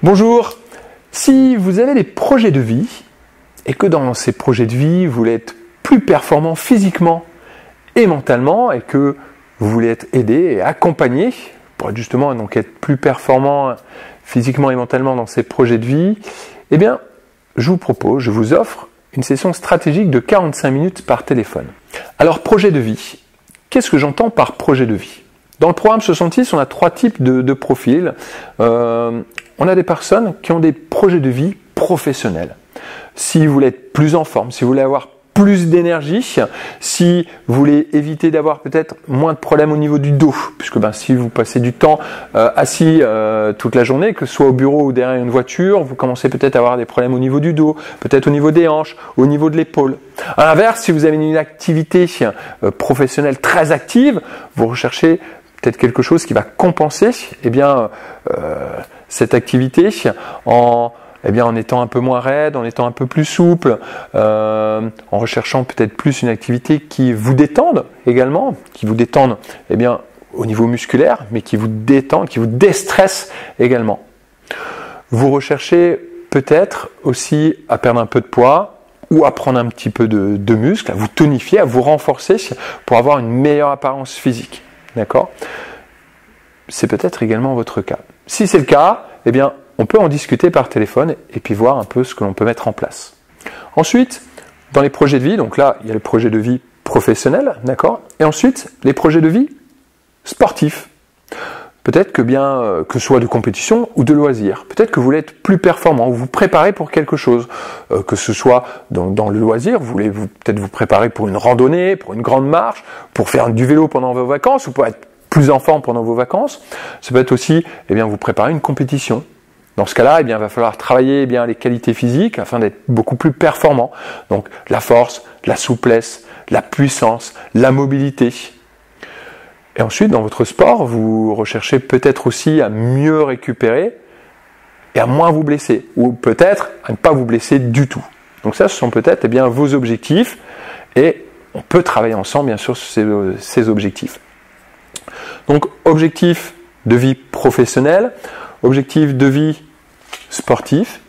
Bonjour, si vous avez des projets de vie et que dans ces projets de vie, vous voulez être plus performant physiquement et mentalement et que vous voulez être aidé et accompagné pour justement donc être plus performant physiquement et mentalement dans ces projets de vie, eh bien, je vous offre une session stratégique de 45 minutes par téléphone. Alors, projet de vie. Qu'est-ce que j'entends par projet de vie ? Dans le programme 66, on a 3 types de profils. On a des personnes qui ont des projets de vie professionnels. Si vous voulez être plus en forme, si vous voulez avoir plus d'énergie, si vous voulez éviter d'avoir peut-être moins de problèmes au niveau du dos, puisque si vous passez du temps assis toute la journée, que ce soit au bureau ou derrière une voiture, vous commencez peut-être à avoir des problèmes au niveau du dos, peut-être au niveau des hanches, au niveau de l'épaule. À l'inverse, si vous avez une activité professionnelle très active, vous recherchez peut-être quelque chose qui va compenser cette activité en étant un peu moins raide, en étant un peu plus souple, en recherchant peut-être plus une activité qui vous détende également, qui vous détende au niveau musculaire, mais qui vous détende, qui vous déstresse également. Vous recherchez peut-être aussi à perdre un peu de poids ou à prendre un petit peu de muscle, à vous tonifier, à vous renforcer pour avoir une meilleure apparence physique. D'accord ? C'est peut-être également votre cas. Si c'est le cas, on peut en discuter par téléphone et puis voir un peu ce que l'on peut mettre en place. Ensuite, dans les projets de vie, donc là, il y a le projet de vie professionnel, d'accord ? Et ensuite, les projets de vie sportifs. Peut-être que ce soit de compétition ou de loisir. Peut-être que vous voulez être plus performant ou vous préparez pour quelque chose. Que ce soit dans le loisir, vous voulez peut-être vous préparer pour une randonnée, pour une grande marche, pour faire du vélo pendant vos vacances ou pour être plus en forme pendant vos vacances. Ça peut être aussi vous préparer une compétition. Dans ce cas-là, il va falloir travailler les qualités physiques afin d'être beaucoup plus performant. Donc la force, la souplesse, la puissance, la mobilité. Et ensuite, dans votre sport, vous recherchez peut-être aussi à mieux récupérer et à moins vous blesser. Ou peut-être à ne pas vous blesser du tout. Donc ça, ce sont peut-être vos objectifs. Et on peut travailler ensemble, bien sûr, sur ces objectifs. Donc, objectif de vie professionnelle, objectif de vie sportif.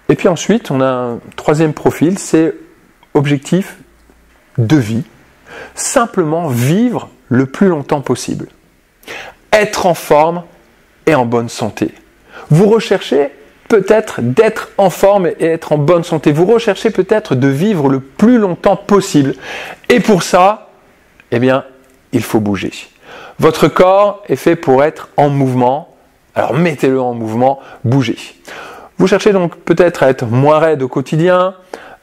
Et puis ensuite, on a un 3e profil, c'est objectif de vie. Simplement vivre le plus longtemps possible. Être en forme et en bonne santé. Vous recherchez peut-être d'être en forme et être en bonne santé. Vous recherchez peut-être de vivre le plus longtemps possible. Et pour ça, il faut bouger. Votre corps est fait pour être en mouvement. Alors mettez-le en mouvement, bougez. Vous cherchez donc peut-être à être moins raide au quotidien,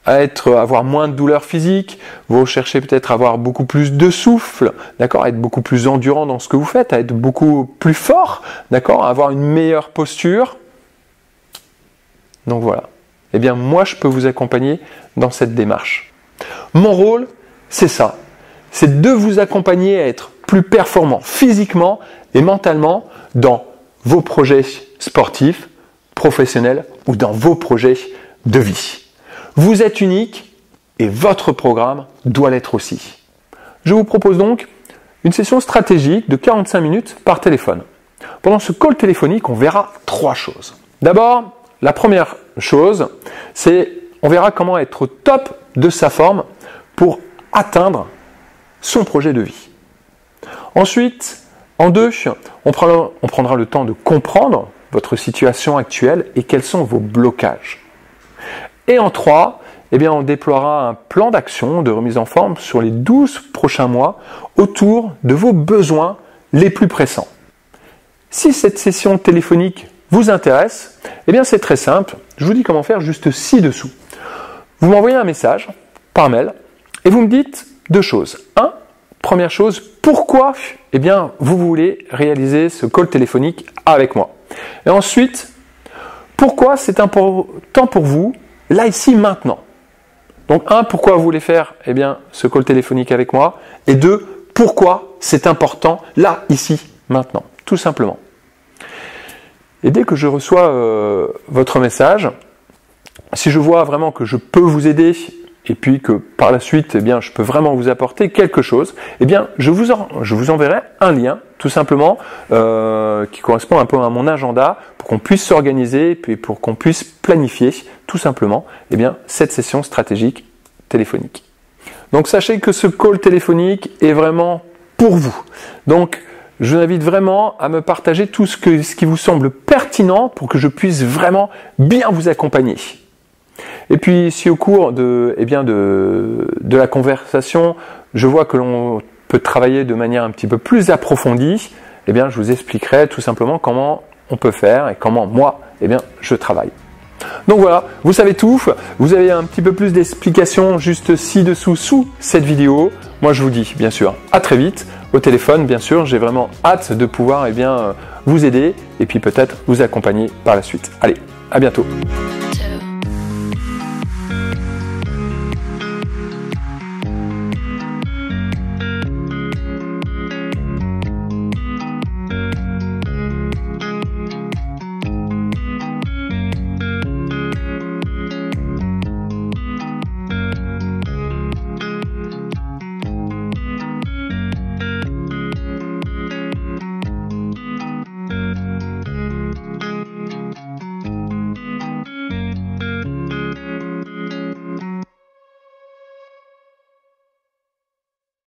à avoir moins de douleurs physiques, vous cherchez peut-être à avoir beaucoup plus de souffle, d'accord, à être beaucoup plus endurant dans ce que vous faites, à être beaucoup plus fort, d'accord, à avoir une meilleure posture. Donc voilà. Moi je peux vous accompagner dans cette démarche. Mon rôle, c'est ça. C'est de vous accompagner à être plus performant physiquement et mentalement dans vos projets sportifs, professionnels ou dans vos projets de vie. Vous êtes unique et votre programme doit l'être aussi. Je vous propose donc une session stratégique de 45 minutes par téléphone. Pendant ce call téléphonique, on verra 3 choses. D'abord, la première chose, c'est on verra comment être au top de sa forme pour atteindre son projet de vie. Ensuite, en 2, on prendra le temps de comprendre votre situation actuelle et quels sont vos blocages. Et en 3, on déploiera un plan d'action de remise en forme sur les 12 prochains mois autour de vos besoins les plus pressants. Si cette session téléphonique vous intéresse, c'est très simple. Je vous dis comment faire juste ci-dessous. Vous m'envoyez un message par mail et vous me dites 2 choses. Première chose, pourquoi vous voulez réaliser ce call téléphonique avec moi. Et ensuite, pourquoi c'est important pour vous, là, ici, maintenant. Donc, 1, pourquoi vous voulez faire ce call téléphonique avec moi. Et 2, pourquoi c'est important, là, ici, maintenant. Tout simplement. Et dès que je reçois votre message, si je vois vraiment que je peux vous aider et puis que par la suite, eh bien, je peux vraiment vous apporter quelque chose, eh bien, je vous enverrai un lien, tout simplement, qui correspond un peu à mon agenda, pour qu'on puisse s'organiser, puis pour qu'on puisse planifier, tout simplement, eh bien, cette session stratégique téléphonique. Donc, sachez que ce call téléphonique est vraiment pour vous. Donc, je vous invite vraiment à me partager tout ce qui vous semble pertinent pour que je puisse vraiment bien vous accompagner. Et puis, si au cours de la conversation, je vois que l'on peut travailler de manière un petit peu plus approfondie, eh bien, je vous expliquerai tout simplement comment on peut faire et comment moi, eh bien, je travaille. Donc voilà, vous savez tout, vous avez un petit peu plus d'explications juste ci-dessous, sous cette vidéo. Moi, je vous dis, bien sûr, à très vite, au téléphone, bien sûr. J'ai vraiment hâte de pouvoir, vous aider et puis peut-être vous accompagner par la suite. Allez, à bientôt.